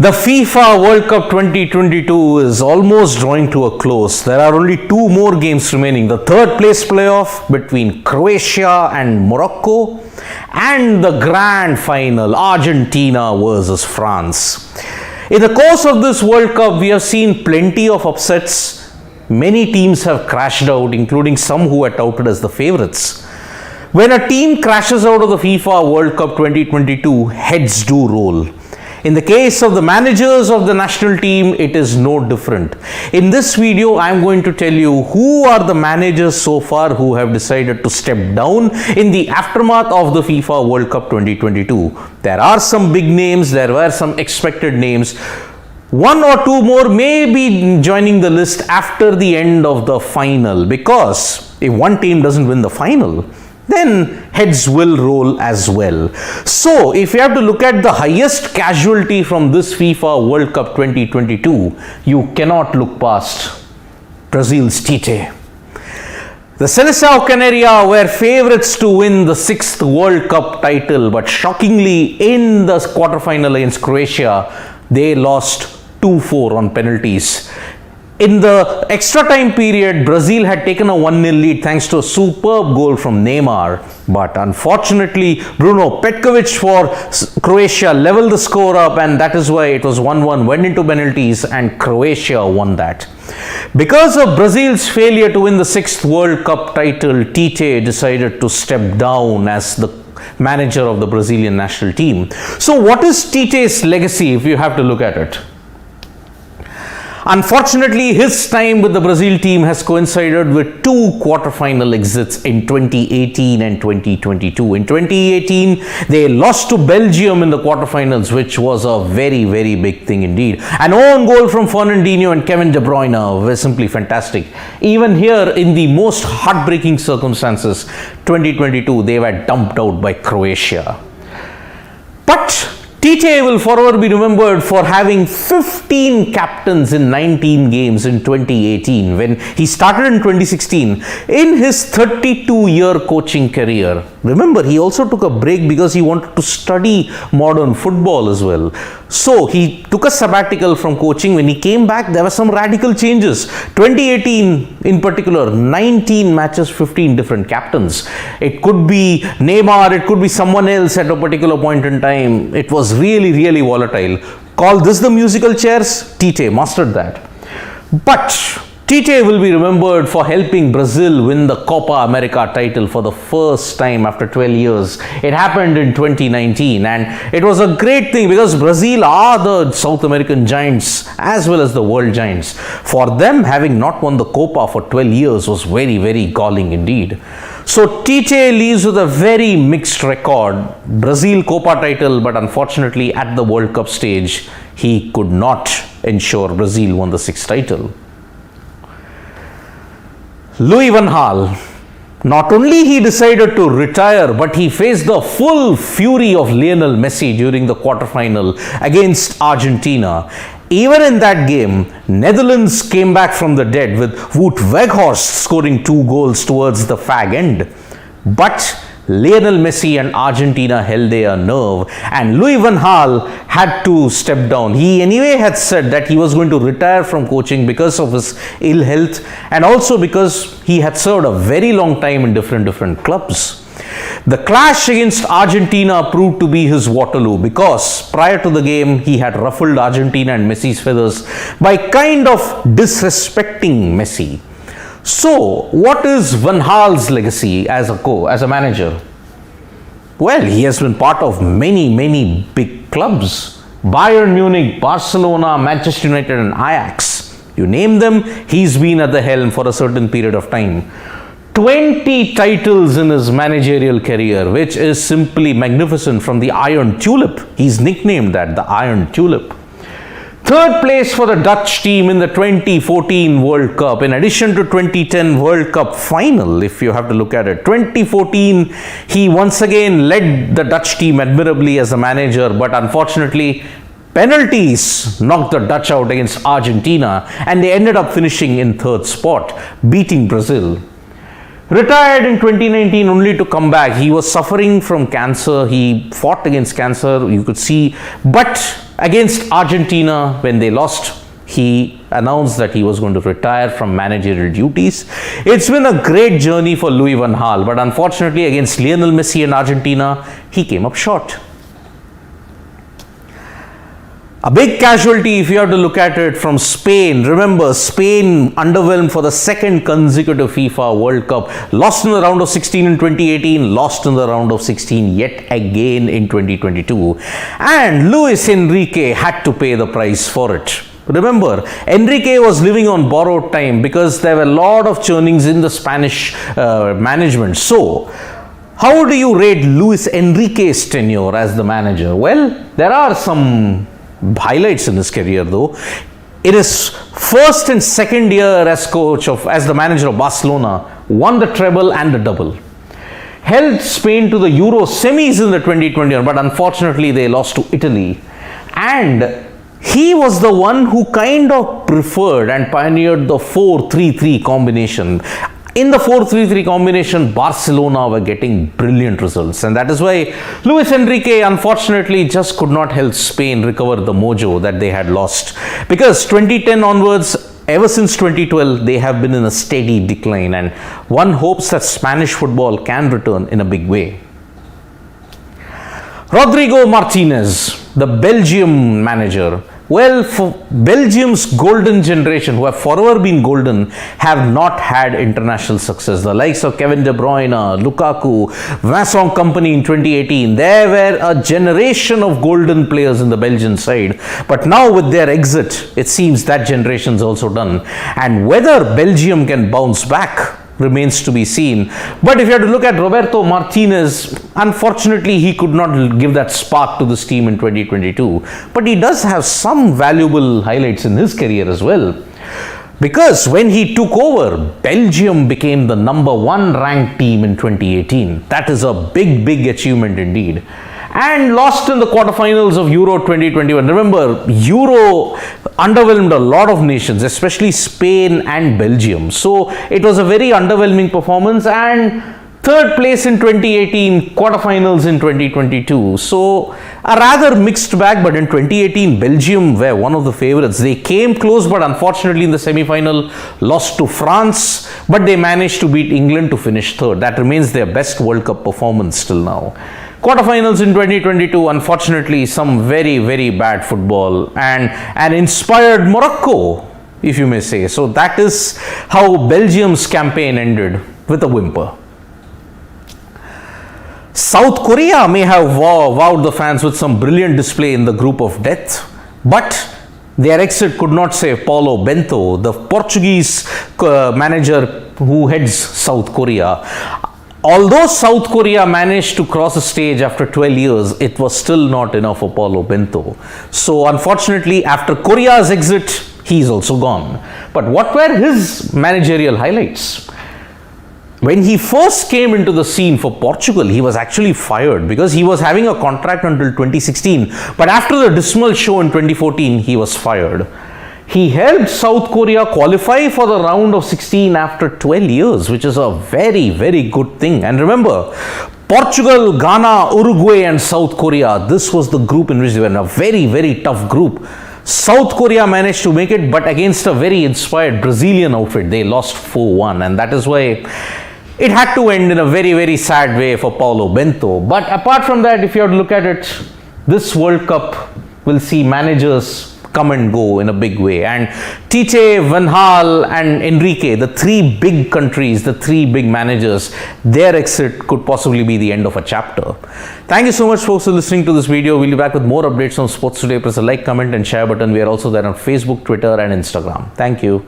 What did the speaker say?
The FIFA World Cup 2022 is almost drawing to a close. There are only two more games remaining. The third place playoff between Croatia and Morocco, and the grand final, Argentina versus France. In the course of this World Cup, we have seen plenty of upsets. Many teams have crashed out, including some who are touted as the favourites. When a team crashes out of the FIFA World Cup 2022, heads do roll. In the case of the managers of the national team, it is no different. In this video, I am going to tell you who are the managers so far who have decided to step down in the aftermath of the FIFA World Cup 2022. There are some big names, there were some expected names. One or two more may be joining the list after the end of the final, because if one team doesn't win the final, then heads will roll as well. So, if you have to look at the highest casualty from this FIFA World Cup 2022, you cannot look past Brazil's Tite. The Seleção Canaria were favourites to win the 6th World Cup title, but shockingly in the quarterfinal against Croatia, they lost 2-4 on penalties. In the extra time period, Brazil had taken a 1-0 lead thanks to a superb goal from Neymar. But unfortunately, Bruno Petkovic for Croatia leveled the score up, and that is why it was 1-1, went into penalties, and Croatia won that. Because of Brazil's failure to win the 6th World Cup title, Tite decided to step down as the manager of the Brazilian national team. So what is Tite's legacy if you have to look at it? Unfortunately, his time with the Brazil team has coincided with two quarterfinal exits in 2018 and 2022. In 2018, they lost to Belgium in the quarterfinals, which was a very, very big thing indeed. An own goal from Fernandinho and Kevin De Bruyne were simply fantastic. Even here, in the most heartbreaking circumstances, 2022, they were dumped out by Croatia. But Tite will forever be remembered for having 15 captains in 19 games in 2018 when he started in 2016 in his 32-year coaching career. Remember, he also took a break because he wanted to study modern football as well. So he took a sabbatical from coaching. When he came back, there were some radical changes. 2018 in particular, 19 matches, 15 different captains. It could be Neymar, it could be someone else at a particular point in time. It was really, really volatile. Call this the musical chairs? Tite mastered that. But Tite will be remembered for helping Brazil win the Copa America title for the first time after 12 years. It happened in 2019, and it was a great thing because Brazil are the South American giants as well as the world giants. For them, having not won the Copa for 12 years was very, very galling indeed. So Tite leaves with a very mixed record. Brazil Copa title, but unfortunately at the World Cup stage, he could not ensure Brazil won the 6th title. Louis van Gaal, not only he decided to retire, but he faced the full fury of Lionel Messi during the quarterfinal against Argentina. Even in that game, Netherlands came back from the dead with Wout Weghorst scoring 2 goals towards the fag end. But Lionel Messi and Argentina held their nerve, and Louis van Gaal had to step down. He anyway had said that he was going to retire from coaching because of his ill health, and also because he had served a very long time in different clubs. The clash against Argentina proved to be his Waterloo, because prior to the game he had ruffled Argentina and Messi's feathers by kind of disrespecting Messi. So, what is Van Gaal's legacy as a manager? Well, he has been part of many big clubs. Bayern Munich, Barcelona, Manchester United and Ajax. You name them, he's been at the helm for a certain period of time. 20 titles in his managerial career, which is simply magnificent, from the Iron Tulip. He's nicknamed that, the Iron Tulip. 3rd place for the Dutch team in the 2014 World Cup, in addition to 2010 World Cup final, if you have to look at it. 2014, he once again led the Dutch team admirably as a manager, but unfortunately, penalties knocked the Dutch out against Argentina, and they ended up finishing in 3rd spot, beating Brazil. Retired in 2019 only to come back. He was suffering from cancer. He fought against cancer, you could see. But against Argentina, when they lost, he announced that he was going to retire from managerial duties. It's been a great journey for Louis van Gaal, but unfortunately against Lionel Messi and Argentina, he came up short. A big casualty, if you have to look at it, from Spain. Remember, Spain underwhelmed for the second consecutive FIFA World Cup. Lost in the round of 16 in 2018, lost in the round of 16 yet again in 2022. And Luis Enrique had to pay the price for it. Remember, Enrique was living on borrowed time because there were a lot of churnings in the Spanish management. So, how do you rate Luis Enrique's tenure as the manager? Well, there are some highlights in his career though. In his first and second year as the manager of Barcelona, won the treble and the double. Held Spain to the Euro semis in the 2021, but unfortunately they lost to Italy. And he was the one who kind of preferred and pioneered the 4-3-3 combination. In the 4-3-3 combination, Barcelona were getting brilliant results, and that is why Luis Enrique unfortunately just could not help Spain recover the mojo that they had lost. Because 2010 onwards, ever since 2012, they have been in a steady decline, and one hopes that Spanish football can return in a big way. Rodrigo Martinez, the Belgium manager. Well, for Belgium's golden generation, who have forever been golden, have not had international success. The likes of Kevin De Bruyne, Lukaku, Vincent Kompany in 2018, there were a generation of golden players in the Belgian side. But now with their exit, it seems that generation is also done. And whether Belgium can bounce back remains to be seen. But if you have to look at Roberto Martinez, unfortunately he could not give that spark to this team in 2022. But he does have some valuable highlights in his career as well. Because when he took over, Belgium became the #1 ranked team in 2018. That is a big achievement indeed. And lost in the quarterfinals of Euro 2021. Remember, Euro underwhelmed a lot of nations, especially Spain and Belgium. So it was a very underwhelming performance, and third place in 2018, quarterfinals in 2022. So a rather mixed bag, but in 2018, Belgium were one of the favorites. They came close, but unfortunately in the semi-final, lost to France, but they managed to beat England to finish third. That remains their best World Cup performance till now. Quarterfinals in 2022, unfortunately, some very bad football and an inspired Morocco, if you may say. So that is how Belgium's campaign ended, with a whimper. South Korea may have wowed the fans with some brilliant display in the group of death, but their exit could not save Paulo Bento, the Portuguese manager who heads South Korea. Although South Korea managed to cross a stage after 12 years, it was still not enough for Paulo Bento. So unfortunately, after Korea's exit, he's also gone. But what were his managerial highlights? When he first came into the scene for Portugal, he was actually fired because he was having a contract until 2016. But after the dismal show in 2014, he was fired. He helped South Korea qualify for the round of 16 after 12 years, which is a very good thing. And remember, Portugal, Ghana, Uruguay and South Korea, this was the group in which they were in a very tough group. South Korea managed to make it, but against a very inspired Brazilian outfit, they lost 4-1. And that is why it had to end in a very sad way for Paulo Bento. But apart from that, if you have to look at it, this World Cup will see managers come and go in a big way. And Tite, Van Gaal and Enrique, the three big countries, the three big managers, their exit could possibly be the end of a chapter. Thank you so much folks for listening to this video. We'll be back with more updates on Sports Today. Press the like, comment and share button. We are also there on Facebook, Twitter and Instagram. Thank you.